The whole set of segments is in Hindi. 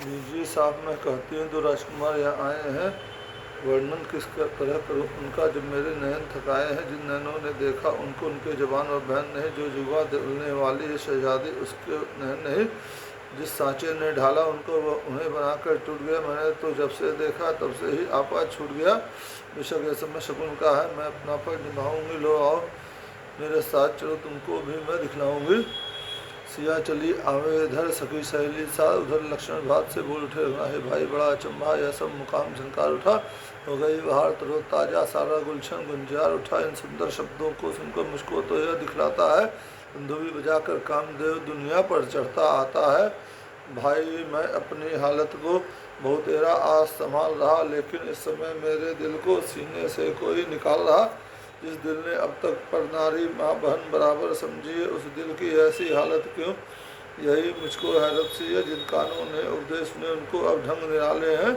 बीजी साहब मैं कहती हूँ दो राजकुमार यहाँ आए हैं, वर्णन किस तरह करूँ उनका जब मेरे नयन थकाए हैं। जिन नयनों ने देखा उनको उनके जवान और बहन नहीं, जो जुआ दिलने वाली है शहजादी उसके नयन नहीं। जिस सांचे ने ढाला उनको वह उन्हें बनाकर टूट गया। मैंने तो जब से देखा तब से ही आपा छूट गया। बेशक यह समय शकुन का है, मैं अपना फर्ज निभाऊंगी। लो आओ मेरे साथ चलो, तुमको भी मैं दिखलाऊंगी। सिया चली आवे इधर सखी सहेली सा, उधर लक्ष्मण बात से बोल उठे, हे भाई बड़ा अचंभा, यह सब मुकाम झनकार उठा। हो गई बहार तरोताजा, सारा गुलशन गुंजार उठा। इन सुंदर शब्दों को सुनकर मुझको तो यह दिखलाता है, धुंधुवी बजाकर कामदेव दुनिया पर चढ़ता आता है। भाई मैं अपनी हालत को बहुत देरा आज संभाल रहा, लेकिन इस समय मेरे दिल को सीने से कोई निकाल रहा। जिस दिल ने अब तक पर नारी माँ बहन बराबर समझी है, उस दिल की ऐसी हालत क्यों, यही मुझको हैरत सी है। जिन कानों ने उपदेश सुने उनको अब ढंग निराले हैं।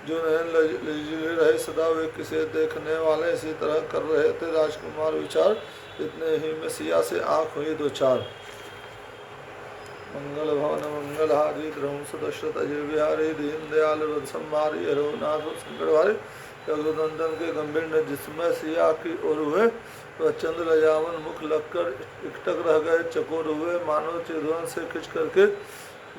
जो नयन लजीले रहे सदा वे किसे देखने वाले, इसी तरह कर रहे थे राजकुमार विचार। इतने ही में सिया से आँख हुई दो चार। मंगल भवन मंगल हारी ध्रुवंश दशरथ अजय बिहारी, दीन दयाल रथ संभारी, रघुनाथ संकट भारी। रघुनंदन के गंभीर ने जिसमें सिया की ओर हुए, वह चंद्र लजावन मुख लगकर इकटक रह गए, चकोर हुए। मानो चिरधवन से खिंच करके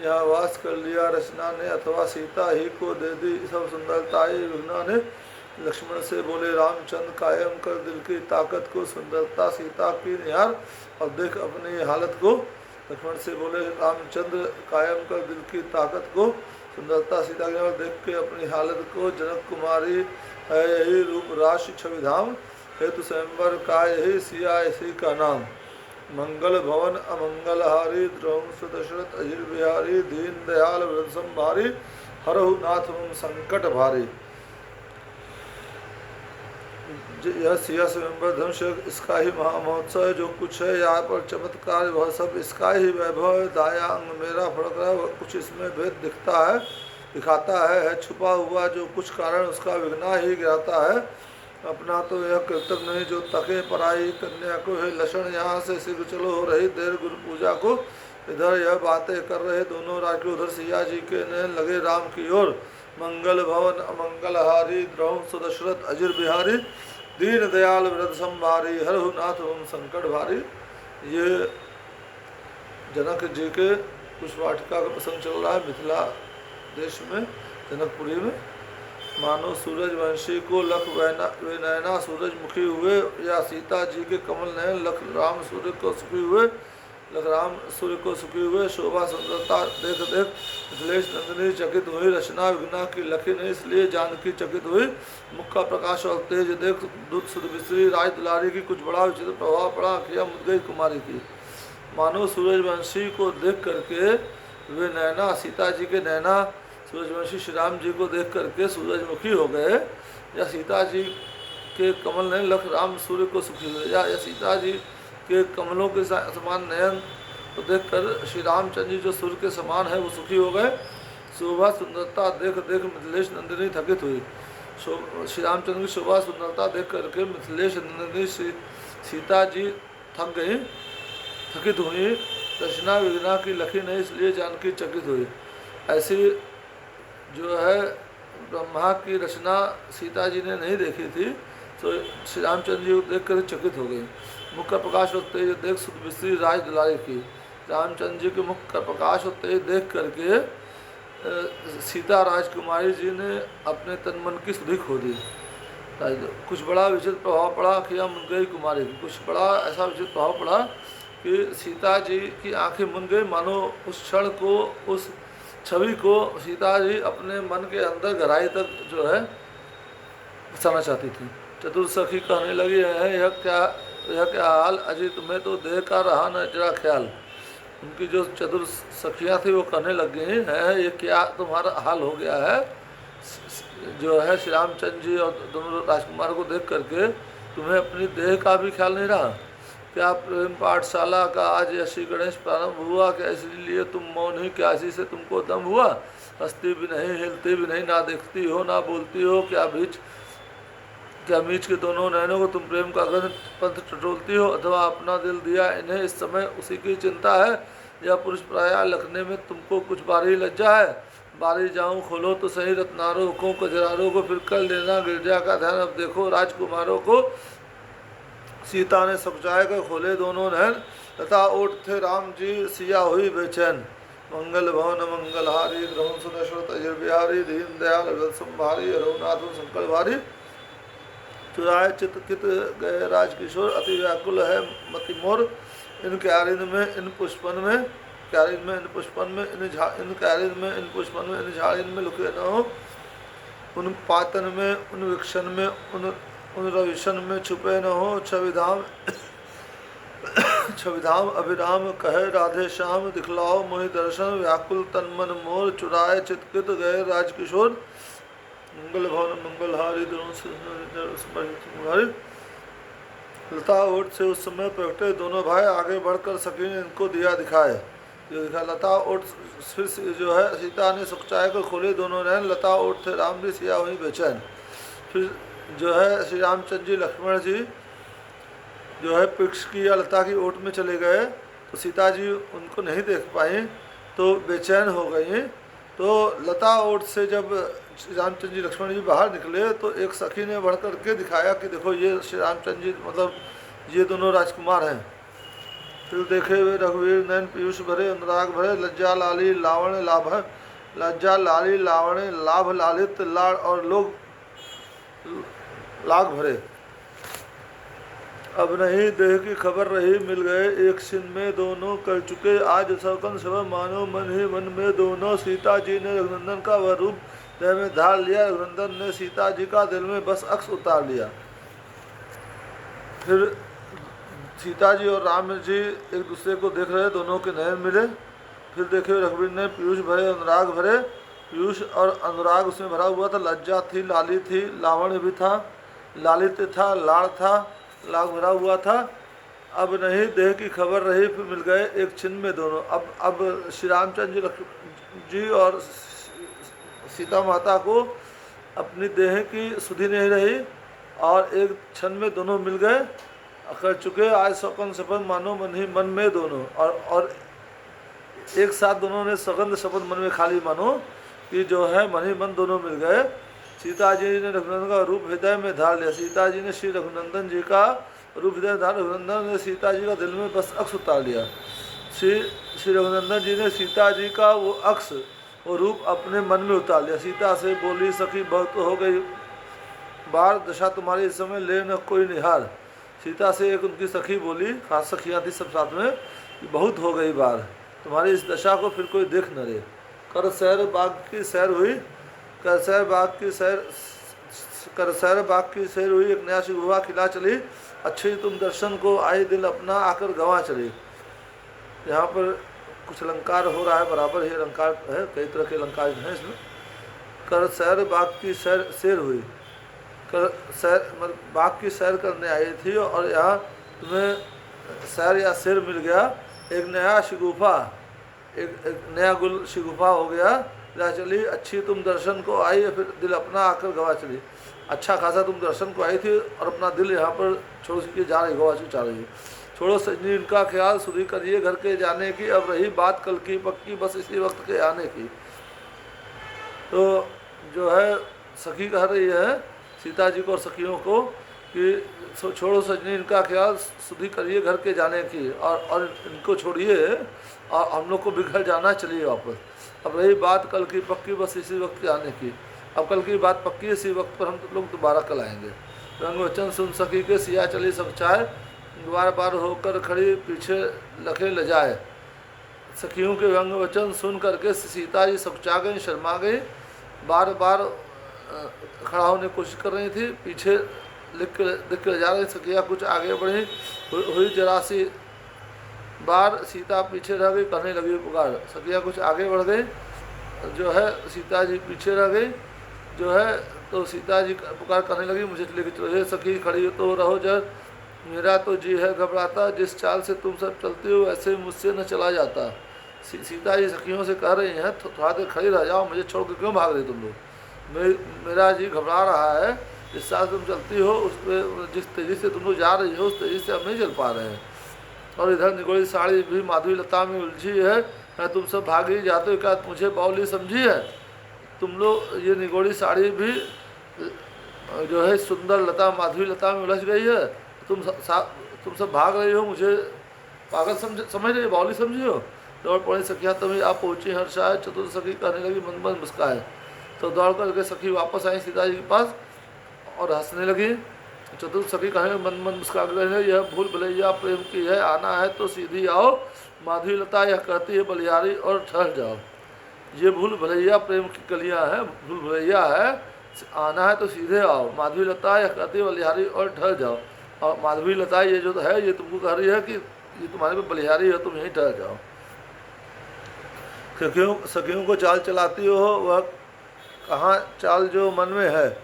यहाँ वास कर लिया रचना ने, अथवा सीता ही को दे दी सब सुंदरताई विघ्ना ने। लक्ष्मण से बोले रामचंद्र, कायम कर दिल की ताकत को, सुंदरता सीता की निहार और देख अपनी हालत को। लक्ष्मण से बोले रामचंद्र, कायम कर दिल की ताकत को, सुंदरता सीता की निहार देख के अपनी हालत को। जनक कुमारी है यही रूप राशि छवि धाम, हेतु स्वयंवर का यही सिया इसी का नाम। मंगल भवन अमंगल हारी, ध्रुवंश दशरथ अजिर बिहारी, दीन दयाल वृद्ध संभारी, हरहु नाथ मम संकट भारी। यह सिया स्वयंवर धनुष इसका ही महामहोत्सव है। जो कुछ है यहाँ पर चमत्कार वह सब इसका ही वैभव है। दाया अंग मेरा फड़क रहा है, वह कुछ इसमें भेद दिखाता है छुपा हुआ जो कुछ कारण उसका विघ्ना ही गिराता है। अपना तो यह कृतज्ञ नहीं जो तके पराई कन्या को है लक्षण। यहाँ से शीघ्र चलो हो रही देर गुरु पूजा को। इधर यह बातें कर रहे दोनों राजू, उधर सिया जी के नयन लगे राम की ओर। मंगल भवन अमंगल हारी, ध्रुवंश दशरथ अजिर बिहारी, दीन दयाल वृद्ध संभारी, हरहु नाथ ओम संकट भारी। ये जनक जी के कुछ वाटिका का प्रसंग चल रहा है मिथिला देश में, जनकपुरी में। मानो सूरज वंशी को लख वे नैना सूरजमुखी हुए, या सीता जी के कमल नयन लख राम सूर्य को सुखी हुए। लख राम सूर्य को सुखी हुए, शोभा सुंदरता देख देख मिथिलेश नंदिनी चकित हुई। रचना विघ्ना की लखी नहीं, इसलिए जानकी चकित हुई। मुख का प्रकाश और तेज देख दूत सुध बिसरी, राज दुलारी की कुछ बड़ा विचित्र प्रभाव पड़ा, अखियाँ मुद गई कुमारी की। मानो सूरजवंशी को देख करके वे नैना, सीता जी के नैना सूरजवंशी श्री राम जी को देख करके सूरजमुखी हो गए, या सीता जी के कमल नयन लख राम सूर्य को सुखी हुए, या सीता जी के कमलों के समान नयन को देखकर श्री रामचंद्र जी जो सूर्य के समान है वो सुखी हो गए। शोभा सुंदरता देख देख मिथिलेश नंदिनी थकित हुई। श्री रामचंद्र की शोभा सुंदरता देख करके मिथिलेश नंदिनी सीता जी थक गई, थकित हुई। रचना विघ्ना की लखी नहीं, इसलिए जानकी चकित हुई। ऐसी जो है ब्रह्मा की रचना सीता जी ने नहीं देखी थी, तो श्री रामचंद्र जी को देख कर चकित हो गई। मुख का प्रकाश और तेज देख सुध बिसरी राज दुलारी की। रामचंद्र जी के मुख का प्रकाश और तेज देख करके सीता राजकुमारी जी ने अपने तन मन की सुधि खो दी। कुछ बड़ा विचित्र प्रभाव पड़ा कि यह मुन गई कुमारी की। कुछ बड़ा ऐसा विचित्र प्रभाव पड़ा कि सीता जी की आंखें मुन गई, मानो उस क्षण को, उस छवि को सीता जी अपने मन के अंदर गहराई तक जो है बसाना चाहती थी। चतुर्सखी कहने लगी है, यह क्या हाल अजी, तुम्हें तो देह का रहा न जरा ख्याल। उनकी जो चतुर सखियाँ थी वो कहने लग गई हैं, ये क्या तुम्हारा हाल हो गया है, जो है श्री रामचंद्र जी और दोनों राजकुमार को देख करके तुम्हें अपनी देह का भी ख्याल नहीं रहा। क्या प्रेम पाठशाला का आज यशी गणेश प्रारंभ हुआ, क्या इसलिए तुम मौन ही, क्या इसी से तुमको दम हुआ। हंसती भी नहीं, हिलती भी नहीं, ना देखती हो ना बोलती हो, क्या मीच के दोनों नयनों को तुम प्रेम का गंध पंथ टटोलती हो, अथवा अपना दिल दिया इन्हें इस समय उसी की चिंता है। यह पुरुष प्राय लखने में तुमको कुछ बारी लज्जा है। बारी जाऊं खोलो तो सही रत्नारों को कजरारों को, फिर कर लेना गिरजा का ध्यान। अब देखो राजकुमारों को। सीता ने सकुचाए कर खोले दोनों नैन, तथा ओट थे राम जी सिया हुई बेचैन। मंगल भवन मंगलहारी द्रवन सुदशरथ अजर बिहारी, दीन दयाल व्रत संभारी, रघुनाथ संकल भारी। चुराए चित कित गए राजकिशोर, अति व्याकुल है मति मोर। इन क्यारिन में इन पुष्पन में, क्यारिन में इन पुष्पन में, इन क्यारिन में इन पुष्पन में, इन झाड़िन में लुके न हो। उन पातन में उन वृक्षन में उन रविशन में छुपे न हो। छविधाम छविधाम अभिराम कहे राधे श्याम, दिखलाओ मोहि दर्शन व्याकुल तन मन मोर। चुराए चितकित गए राजकिशोर, मंगल भवन मंगलहारी द्रोण। लता ओट से उस समय प्रगटे दोनों भाई, आगे बढ़कर सखी ने इनको दिया दिखाए। ये दिखा लता ओट फिर जो है सीता ने सुखचाए को खोले दोनों नैन। लता ओट थे राम जी सिया हुई बेचैन। फिर जो है श्री रामचंद्र जी लक्ष्मण जी जो है वृक्ष की या लता की ओट में चले गए, तो सीता जी उनको नहीं देख पाई तो बेचैन हो गई। तो लता ओट से जब श्री रामचंद्र जी लक्ष्मण जी बाहर निकले तो एक सखी ने बढ़ करके दिखाया कि देखो ये श्री रामचंद्र जी मतलब ये दोनों राजकुमार हैं। फिर देखे हुए रघुवीर नैन पीयूष भरे, अनुराग भरे, लज्जा लाली लावण लाभ, लज्जा लाली लावण लाभ लालित लाड़ और लोग लाग भरे। अब नहीं देह की खबर रही, मिल गए एक छिन में दोनों कर चुके आज सौकन सब मानो मन ही मन में दोनों। सीता जी ने रघुनंदन का वह रूप देह में धार लिया, रघुनंदन ने सीता जी का दिल में बस अक्स उतार लिया। फिर सीता जी और राम जी एक दूसरे को देख रहे, दोनों के नयन मिले। फिर देखे रघुवीर ने पीयूष भरे अनुराग भरे, पीयूष और अनुराग उसमें भरा हुआ था। लज्जा थी लाली थी, लावण्य भी था, लालित था, लाड़ था, लाग भरा हुआ था। अब नहीं देह की खबर रही, फिर मिल गए एक छिन में दोनों। अब श्री रामचंद्र जी और सीता माता को अपनी देह की सुधि नहीं रही और एक क्षण में दोनों मिल गए, कर चुके आज सौगंध शपथ मानो मन ही मन में दोनों। और एक साथ दोनों ने सौगंध शपथ मन में खाली मानो कि जो है मन ही मन दोनों मिल गए। सीता जी ने रघुनंदन का रूप हृदय में धार लिया, सीता जी ने श्री रघुनंदन जी का रूप हृदय धार, रघुनंदन ने सीता जी का दिल में बस अक्स उतार लिया। श्री रघुनंदन जी ने सीता जी का वो अक्स वो रूप अपने मन में उतार लिया। सीता से बोली सखी बहुत हो गई बार, दशा तुम्हारी इस समय ले न कोई निहार। सीता से एक उनकी सखी बोली, खास सखियाँ थी सब साथ में, कि बहुत हो गई बार, तुम्हारी इस दशा को फिर कोई देख न रहे। कर सैर बाग की सैर हुई, कर सैर बाग की सैर हुई, एक नया शिगुआ खिला चली, अच्छी तुम दर्शन को आई दिल अपना आकर गंवा चली। यहाँ पर कुछ अलंकार हो रहा है, बराबर ही अलंकार है, कई तरह के अलंकार हैं इसमें। कर सैर बाग की सैर हुई, कर सैर मतलब बाग की सैर करने आई थी और यहाँ तुम्हें सैर या सिर मिल गया, एक नया शिगुफा, एक नया गुल शिगुफा हो गया, ला चली अच्छी तुम दर्शन को आई, फिर दिल अपना आकर गवा चली। अच्छा खासा तुम दर्शन को आई थी और अपना दिल यहाँ पर छोड़ के जा रही, गवा जा रही। छोड़ो सजनी इनका ख्याल सुधी करिए घर के जाने की, अब रही बात कल की पक्की बस इसी वक्त के आने की। तो जो है सखी कह रही है सीता जी को और सखियों को कि छोड़ो सजनी इनका ख्याल सुधी करिए घर के जाने की, और इनको छोड़िए और हम लोग को बिखर जाना, चलिए वापस। अब रही बात कल की पक्की बस इसी वक्त के आने की, अब कल की बात पक्की है, इसी वक्त पर हम लोग दोबारा कल आएंगे। रंग वचन सुन सखी के सिया चली सब चाय, बार बार होकर खड़ी पीछे लखे ल जाए। सखियों के रंग वचन सुन करके सीता जी सकचा गई, शर्मा गई, बार बार खड़ा होने की कोशिश कर रही थी, पीछे लिख के जा रही। सखिया कुछ आगे बढ़ी, हुई जरा सी बार, सीता पीछे रह गई, कहने लगी पुकार। सखिया कुछ आगे बढ़ गई, जो है सीता जी पीछे रह गई, जो है तो सीता जी पुकार करने लगी, मुझे लेके चलो। ये सखी खड़ी तो रहो जर, मेरा तो जी है घबराता, जिस चाल से तुम सब चलते हो वैसे मुझसे न चला जाता। सीता जी सखियों से कह रही हैं थोड़ा देर खड़ी रह जाओ, मुझे छोड़ के क्यों भाग रही तुम लोग, मेरा जी घबरा रहा है, जिस चाल से तुम चलती हो उस पर, जिस तेज़ी से तुम लोग जा रही हो उस तेज़ी से हम नहीं चल पा रहे हैं। और इधर निगोड़ी साड़ी भी माधुरी लता में उलझी है, मैं तुम सब भागी जाते हो, क्या मुझे बावली समझी है। तुम लोग ये निगोड़ी साड़ी भी जो है सुंदर लता माधवी लता में उलझ गई है, तुम सब भाग रही हो, मुझे पागल समझ रही हो, बावली समझी हो। दौड़ पड़ी सखियाँ तभी आप पहुँची हर्षाए, चतुर सखी कहने लगी मन मन मुस्काए। तो दौड़ करके सखी वापस आई सीता जी के पास और हंसने लगी। चतुर सखी कहने मन मन मुस्का कर, यह भूल भुलैया प्रेम की है, आना है तो सीधी आओ, माधवी लता यह कहती है बलिहारी और ठहर जाओ। ये भूल भुलैया प्रेम की कलियाँ है, भूल भुलैया है, आना है तो सीधे आओ, माधवी लता यह कहती है बलिहारी और ठहर जाओ। और माधवी लता ये जो है ये तुमको कह रही है कि ये तुम्हारे पे बलिहारी है, तुम यहीं ठहर जाओ। सखियों को चाल चलाती हो, वह कहाँ चाल जो मन में है,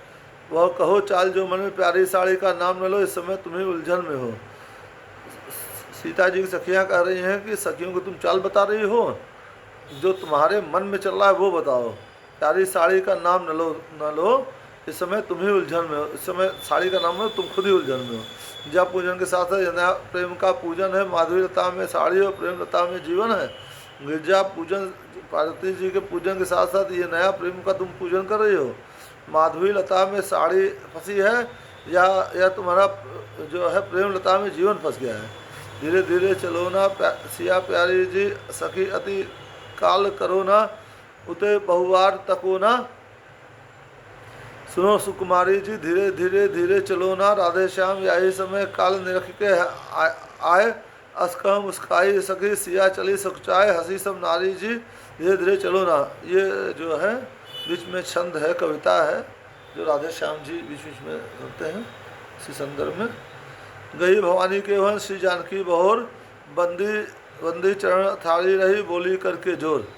वह कहो चाल जो मन में, प्यारी साड़ी का नाम न लो, इस समय तुम्हें उलझन में हो। सीता जी की सखियाँ कह रही हैं कि सखियों को तुम चाल बता रही हो, जो तुम्हारे मन में चल रहा है वो बताओ। प्यारी साड़ी का नाम न लो, इस समय तुम्हें उलझन में हो। इस समय साड़ी का नाम लो, तुम खुद ही उलझन में हो। जब पूजन के साथ है प्रेम का पूजन है, माधुरी लता में साड़ी और प्रेम लता में जीवन है। गिरजा पूजन पार्वती जी के पूजन के साथ साथ ये नया प्रेम का तुम पूजन कर रही हो। माधवी लता में साड़ी फंसी है या तुम्हारा जो है प्रेम लता में जीवन फंस गया है। धीरे धीरे चलो ना सिया प्यारी जी, सखी अति काल करो ना, उते बहुवार तको ना। सुनो सुकुमारी जी, धीरे धीरे धीरे चलो ना, राधे श्याम यही समय काल निरख के आए। अस्कह मुस्काई सखी सिया चली सुखचाए, हंसी सब नारी जी, धीरे धीरे चलो ना। ये जो है बीच में छंद है, कविता है जो राधे श्याम जी बीच बीच में सुनते हैं इसी संदर्भ में। गई भवानी के वन श्री जानकी बहोर, बंदी चरण थाली रही बोली करके जोर।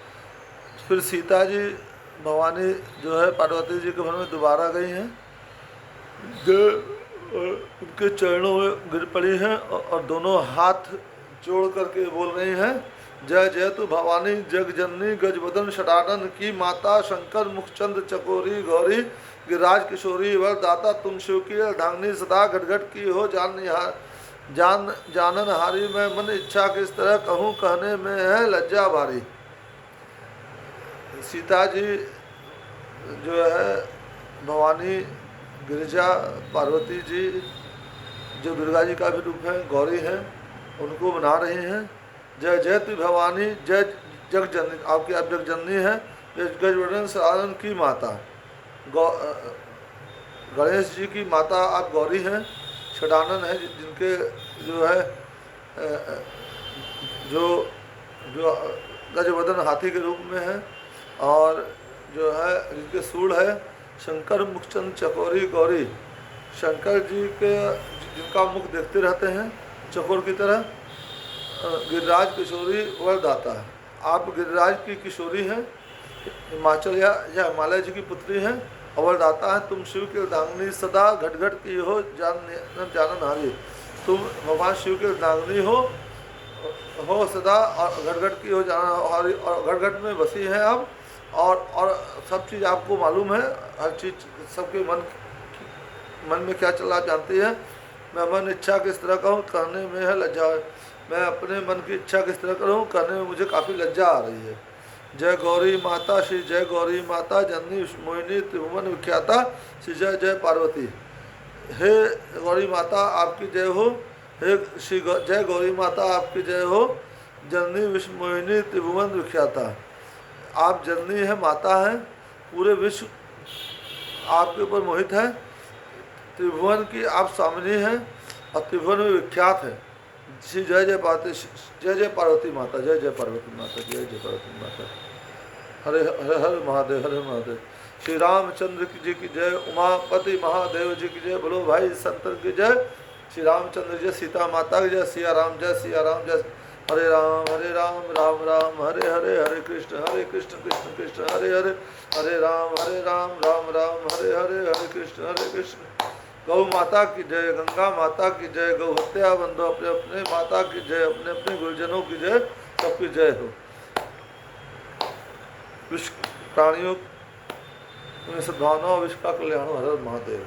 फिर सीता जी भवानी जो है पार्वती जी के वन में दोबारा गई हैं, जो उनके चरणों में गिर पड़ी हैं और दोनों हाथ जोड़ करके बोल रही हैं, जय जय तु भवानी जग जननी गजबदन षडानन की माता, शंकर मुखचंद चकोरी गौरी गिरिराज किशोरी वर दाता, तुम शिव की अर्धांगिनी सदा घटघट की हो जानन हारी। मैं मन इच्छा किस तरह कहूँ, कहने में है लज्जा भारी। सीता जी जो है भवानी गिरिजा पार्वती जी जो दुर्गा जी का भी रूप है, गौरी हैं, उनको बना रहे हैं। जय जय तु भवानी जय जग जननी, आपकी आप जग जननी है, गजवर्धन साधन की माता, गणेश जी की माता आप गौरी हैं, षडानन है जिनके जो है जो गजवर्धन हाथी के रूप में है, और जो है जिनके सूढ़ है शंकर मुखचंद चकोरी गौरी, शंकर जी के जिनका मुख देखते रहते हैं चकोर की तरह। गिरिराज किशोरी वरदाता है, आप गिरिराज की किशोरी हैं, हिमाचल या हिमालय जी की पुत्री हैं, अवरदाता है। तुम शिव के अर्धांगिनी सदा घटघट की हो जानन हारी, तुम भगवान शिव के अर्धांगिनी हो सदा और घटघट की हो जानन हारी, और घटघट में बसी हैं आप, और सब चीज़ आपको मालूम है, हर चीज़ सबके मन में क्या चला जानती है। मैं मन इच्छा किस तरह कहूँ, कहने में है लज्जा, मैं अपने मन की इच्छा किस तरह करूँ, करने में मुझे काफ़ी लज्जा आ रही है। जय गौरी माता श्री जय गौरी माता, जननी मोहिनी त्रिभुवन विख्याता, श्री जय जय पार्वती। हे गौरी माता आपकी जय हो, हे श्री जय गौरी माता आपकी जय हो, जननी विश्व मोहिनी त्रिभुवन विख्याता। आप जननी है, माता है, पूरे विश्व आपके ऊपर मोहित है, त्रिभुवन की आप स्वामिनी हैं और त्रिभुवन में विख्यात है। श्री जय जय पार्वती, जय जय पार्वती माता, जय जय पार्वती माता, जय जय पार्वती माता। हरे हरे हरे महादेव, हरे महादेव। श्री रामचंद्र जी की जय, उमापति महादेव जी की जय, बोलो भाई संतन की जय। श्री रामचंद्र जय, सीता माता की जय, सिया राम जय, सिया राम जय। हरे राम राम राम हरे हरे, हरे कृष्ण कृष्ण कृष्ण हरे हरे, हरे राम राम राम हरे हरे, हरे कृष्ण। गौ माता की जय, गंगा माता की जय, गौ हत्या बंधु अपने अपने माता की जय, अपने अपने गुरुजनों की जय, सबकी जय हो। विश्व प्राणियों में सद्भावना, विश्व का कल्याण, हर महादेव।